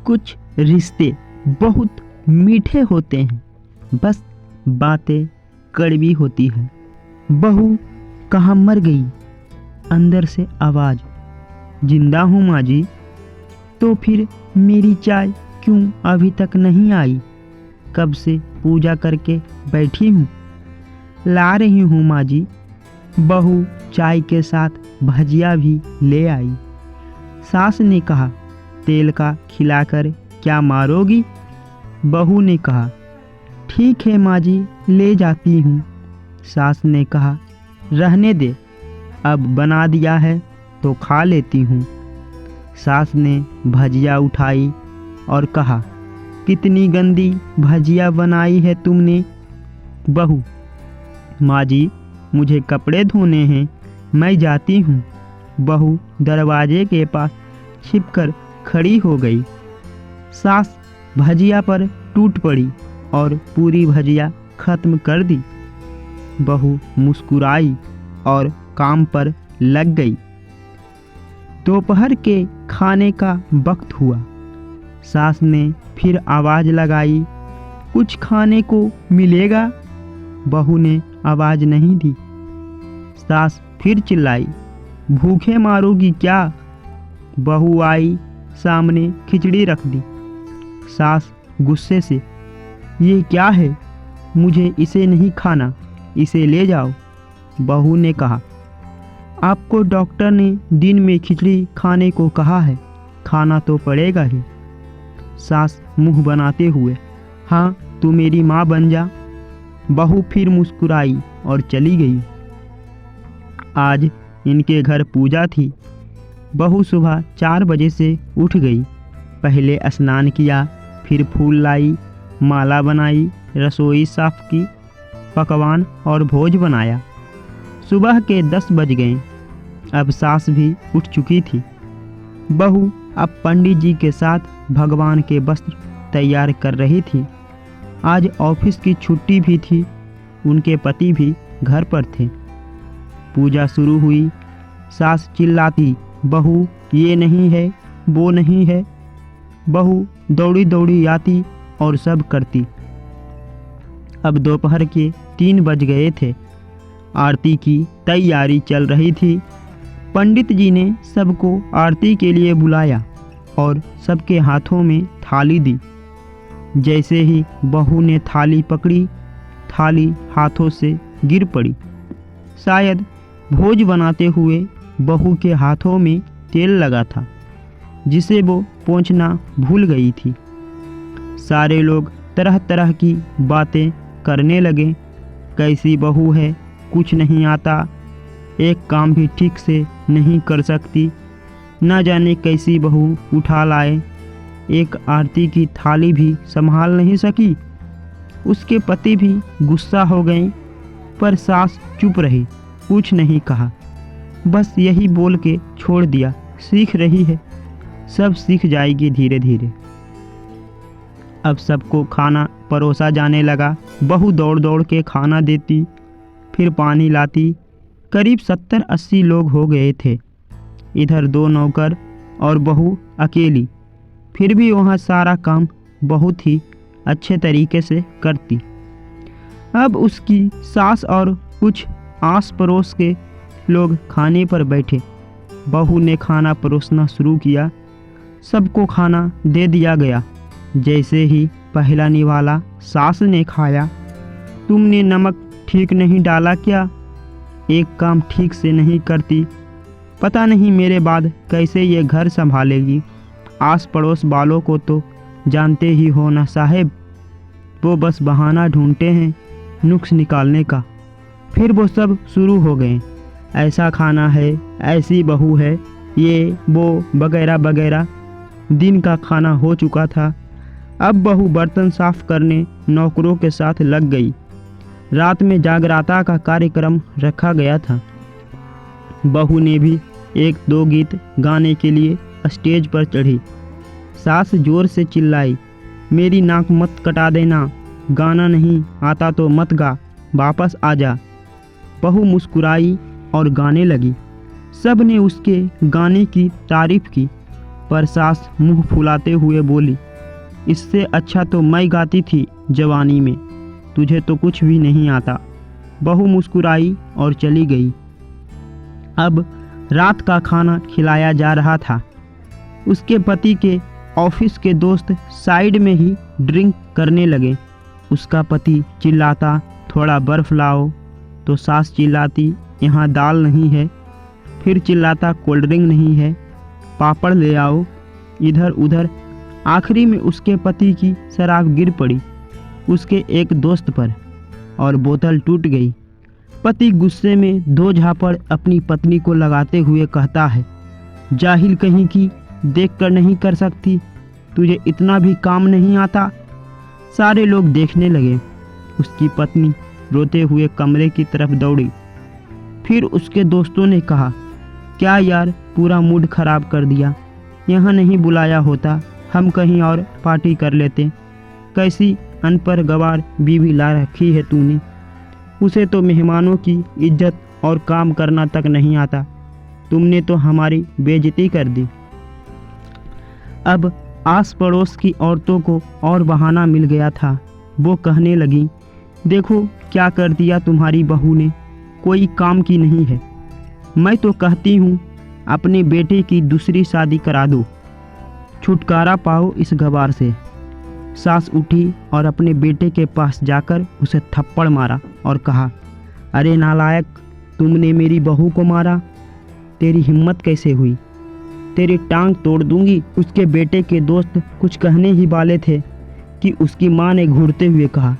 कुछ रिश्ते बहुत मीठे होते हैं, बस बातें कड़वी होती हैं। बहू कहाँ मर गई? अंदर से आवाज़, जिंदा हूँ माँ जी। तो फिर मेरी चाय क्यों अभी तक नहीं आई? कब से पूजा करके बैठी हूँ। ला रही हूँ माँ जी। बहू चाय के साथ भजिया भी ले आई। सास ने कहा, तेल का खिलाकर क्या मारोगी? बहू ने कहा, ठीक है माँ जी, ले जाती हूँ। सास ने कहा, रहने दे, अब बना दिया है तो खा लेती हूँ। सास ने भजिया उठाई और कहा, कितनी गंदी भजिया बनाई है तुमने। बहू, माँ जी मुझे कपड़े धोने हैं, मैं जाती हूँ। बहू दरवाजे के पास छिपकर खड़ी हो गई। सास भजिया पर टूट पड़ी और पूरी भजिया खत्म कर दी। बहू मुस्कुराई और काम पर लग गई। दोपहर के खाने का वक्त हुआ। सास ने फिर आवाज़ लगाई, कुछ खाने को मिलेगा? बहू ने आवाज़ नहीं दी। सास फिर चिल्लाई, भूखे मारोगी क्या? बहू आई, सामने खिचड़ी रख दी। सास गुस्से से, ये क्या है? मुझे इसे नहीं खाना, इसे ले जाओ। बहू ने कहा, आपको डॉक्टर ने दिन में खिचड़ी खाने को कहा है, खाना तो पड़ेगा ही। सास मुंह बनाते हुए, हाँ तू मेरी माँ बन जा। बहू फिर मुस्कुराई और चली गई। आज इनके घर पूजा थी। बहू सुबह 4 बजे से उठ गई। पहले स्नान किया, फिर फूल लाई, माला बनाई, रसोई साफ की, पकवान और भोज बनाया। सुबह के 10 बज गए। अब सास भी उठ चुकी थी। बहू अब पंडित जी के साथ भगवान के वस्त्र तैयार कर रही थी। आज ऑफिस की छुट्टी भी थी। उनके पति भी घर पर थे। पूजा शुरू हुई। सास चिल्लाती, बहू ये नहीं है, वो नहीं है। बहू दौड़ी दौड़ी आती और सब करती। अब दोपहर के 3 बज गए थे। आरती की तैयारी चल रही थी। पंडित जी ने सबको आरती के लिए बुलाया और सबके हाथों में थाली दी। जैसे ही बहू ने थाली पकड़ी, थाली हाथों से गिर पड़ी। शायद भोज बनाते हुए बहू के हाथों में तेल लगा था, जिसे वो पोंछना भूल गई थी। सारे लोग तरह तरह की बातें करने लगे। कैसी बहू है, कुछ नहीं आता, एक काम भी ठीक से नहीं कर सकती, न जाने कैसी बहू उठा लाए, एक आरती की थाली भी संभाल नहीं सकी। उसके पति भी गुस्सा हो गए, पर सास चुप रही, कुछ नहीं कहा, बस यही बोल के छोड़ दिया, सीख रही है, सब सीख जाएगी धीरे धीरे। अब सबको खाना परोसा जाने लगा। बहू दौड़ दौड़ के खाना देती, फिर पानी लाती। करीब 70-80 लोग हो गए थे। इधर 2 नौकर और बहू अकेली। फिर भी वहाँ सारा काम बहुत ही अच्छे तरीके से करती। अब उसकी सास और कुछ आस पड़ोस के लोग खाने पर बैठे। बहू ने खाना परोसना शुरू किया। सबको खाना दे दिया गया। जैसे ही पहला निवाला सास ने खाया, तुमने नमक ठीक नहीं डाला क्या? एक काम ठीक से नहीं करती, पता नहीं मेरे बाद कैसे ये घर संभालेगी। आस पड़ोस वालों को तो जानते ही हो ना साहेब, वो बस बहाना ढूंढते हैं नुक्स निकालने का। फिर वो सब शुरू हो गए, ऐसा खाना है, ऐसी बहू है, ये वो वगैरह वगैरह। दिन का खाना हो चुका था। अब बहू बर्तन साफ करने नौकरों के साथ लग गई। रात में जागराता का कार्यक्रम रखा गया था। बहू ने भी 1-2 गीत गाने के लिए स्टेज पर चढ़ी। सास जोर से चिल्लाई, मेरी नाक मत कटा देना, गाना नहीं आता तो मत गा, वापस आ जा। बहू मुस्कुराई और गाने लगी। सब ने उसके गाने की तारीफ की। पर सास मुंह फुलाते हुए बोली, इससे अच्छा तो मैं गाती थी जवानी में, तुझे तो कुछ भी नहीं आता। बहू मुस्कुराई और चली गई। अब रात का खाना खिलाया जा रहा था। उसके पति के ऑफिस के दोस्त साइड में ही ड्रिंक करने लगे। उसका पति चिल्लाता, थोड़ा बर्फ़ लाओ, तो सास चिल्लाती, यहाँ दाल नहीं है। फिर चिल्लाता, कोल्ड ड्रिंक नहीं है, पापड़ ले आओ। इधर उधर आखिरी में उसके पति की शराब गिर पड़ी उसके एक दोस्त पर और बोतल टूट गई। पति गुस्से में 2 झापड़ अपनी पत्नी को लगाते हुए कहता है, जाहिल कहीं की, देख कर नहीं कर सकती, तुझे इतना भी काम नहीं आता। सारे लोग देखने लगे। उसकी पत्नी रोते हुए कमरे की तरफ दौड़ी। फिर उसके दोस्तों ने कहा, क्या यार, पूरा मूड खराब कर दिया, यहाँ नहीं बुलाया होता, हम कहीं और पार्टी कर लेते। कैसी अनपढ़ गवार बीवी ला रखी है तूने, उसे तो मेहमानों की इज्जत और काम करना तक नहीं आता, तुमने तो हमारी बेइज्जती कर दी। अब आस पड़ोस की औरतों को और बहाना मिल गया था। वो कहने लगी, देखो क्या कर दिया तुम्हारी बहू ने, कोई काम की नहीं है। मैं तो कहती हूँ अपने बेटे की दूसरी शादी करा दो, छुटकारा पाओ इस गवार से। सास उठी और अपने बेटे के पास जाकर उसे थप्पड़ मारा और कहा, अरे नालायक, तुमने मेरी बहू को मारा, तेरी हिम्मत कैसे हुई, तेरी टांग तोड़ दूंगी। उसके बेटे के दोस्त कुछ कहने ही वाले थे कि उसकी माँ ने घूरते हुए कहा,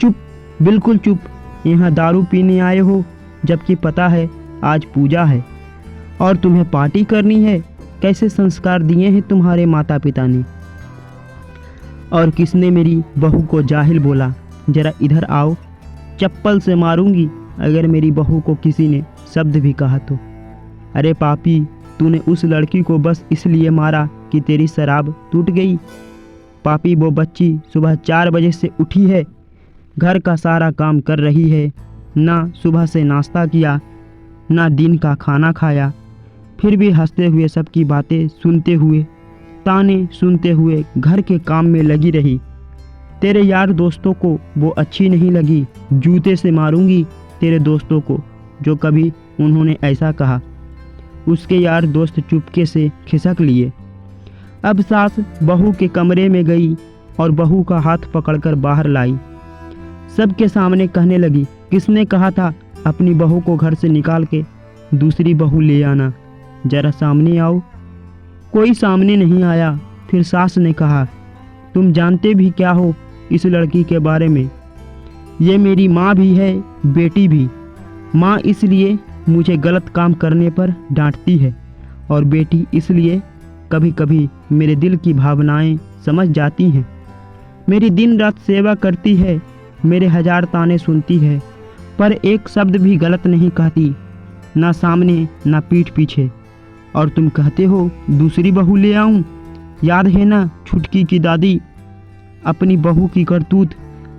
चुप, बिल्कुल चुप, यहाँ दारू पीने आए हो, जबकि पता है आज पूजा है और तुम्हें पार्टी करनी है। कैसे संस्कार दिए हैं तुम्हारे माता पिता ने। और किसने मेरी बहू को जाहिल बोला, जरा इधर आओ, चप्पल से मारूंगी अगर मेरी बहू को किसी ने शब्द भी कहा तो। अरे पापी, तूने उस लड़की को बस इसलिए मारा कि तेरी शराब टूट गई। पापी, वो बच्ची सुबह 4 बजे से उठी है, घर का सारा काम कर रही है, ना सुबह से नाश्ता किया, ना दिन का खाना खाया, फिर भी हंसते हुए सबकी बातें सुनते हुए, ताने सुनते हुए घर के काम में लगी रही। तेरे यार दोस्तों को वो अच्छी नहीं लगी, जूते से मारूंगी तेरे दोस्तों को जो कभी उन्होंने ऐसा कहा। उसके यार दोस्त चुपके से खिसक लिए। अब सास बहू के कमरे में गई और बहू का हाथ पकड़कर बाहर लाई। सबके सामने कहने लगी, किसने कहा था अपनी बहू को घर से निकाल के दूसरी बहू ले आना, जरा सामने आओ। कोई सामने नहीं आया। फिर सास ने कहा, तुम जानते भी क्या हो इस लड़की के बारे में, ये मेरी माँ भी है, बेटी भी। माँ इसलिए मुझे गलत काम करने पर डांटती है और बेटी इसलिए कभी कभी मेरे दिल की भावनाएं समझ जाती हैं। मेरी दिन रात सेवा करती है, मेरे 1000 ताने सुनती है, पर एक शब्द भी गलत नहीं कहती, ना सामने ना पीठ पीछे। और तुम कहते हो दूसरी बहू ले आऊं? याद है ना छुटकी की दादी, अपनी बहू की करतूत।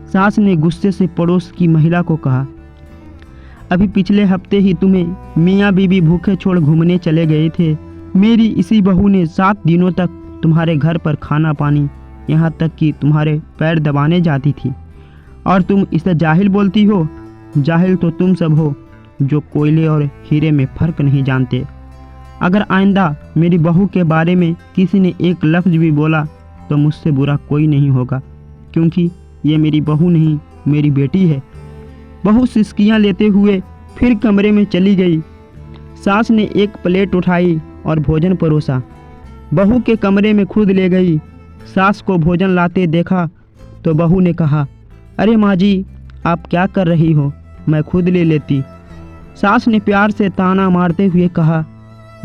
सास ने गुस्से से पड़ोस की महिला को कहा, अभी पिछले हफ्ते ही तुम्हें मियाँ बीबी भूखे छोड़ घूमने चले गए थे। मेरी इसी बहू ने 7 दिनों तक तुम्हारे घर पर खाना पानी, यहाँ तक कि तुम्हारे पैर दबाने जाती थी, और तुम इसे जाहिल बोलती हो। जाहिल तो तुम सब हो जो कोयले और हीरे में फ़र्क नहीं जानते। अगर आइंदा मेरी बहू के बारे में किसी ने एक लफ्ज़ भी बोला तो मुझसे बुरा कोई नहीं होगा, क्योंकि ये मेरी बहू नहीं, मेरी बेटी है। बहू सिसकियाँ लेते हुए फिर कमरे में चली गई। सास ने एक प्लेट उठाई और भोजन परोसा, बहू के कमरे में खुद ले गई। सास को भोजन लाते देखा तो बहू ने कहा, अरे माँ जी, आप क्या कर रही हो, मैं खुद ले लेती। सास ने प्यार से ताना मारते हुए कहा,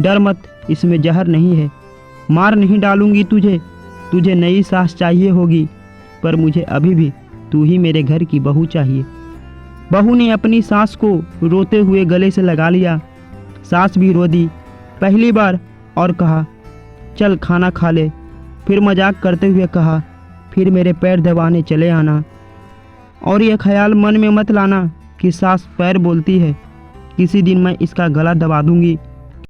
डर मत, इसमें जहर नहीं है, मार नहीं डालूंगी तुझे। तुझे नई सास चाहिए होगी, पर मुझे अभी भी तू ही मेरे घर की बहू चाहिए। बहू ने अपनी सास को रोते हुए गले से लगा लिया। सास भी रो दी पहली बार और कहा, चल खाना खा ले। फिर मजाक करते हुए कहा, फिर मेरे पैर दबाने चले आना, और यह ख्याल मन में मत लाना कि सास पैर बोलती है, किसी दिन मैं इसका गला दबा दूंगी।